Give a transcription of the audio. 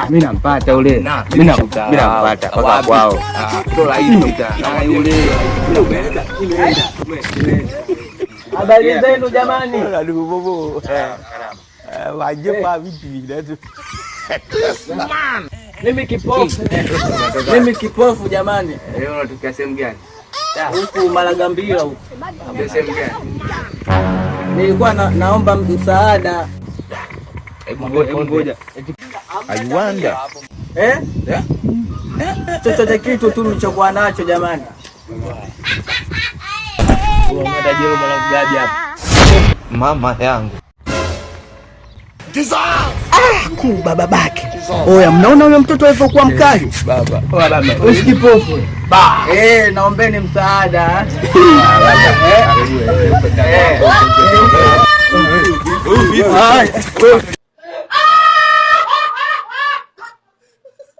Mimi nampata yule. Mimi nampata mpaka kwao. Yule. Habari zenu jamani. Wajepa vitu vinatu. Mimi kipofu jamani. Leo unatokea sehemu gani? Huku Malagambira huku. Sehemu gani? Nilikuwa naomba msaada. Hebu ngoja. Aiwanda. Chochote kitu tu mlichokuwa nacho jamani. Mtajiro mwanangu gaji hapa. Mama yangu. Baba bake. Oya, mnaona huyo mtoto alivyokuwa mkali? Baba. Usikipofu. Naombeni msaada.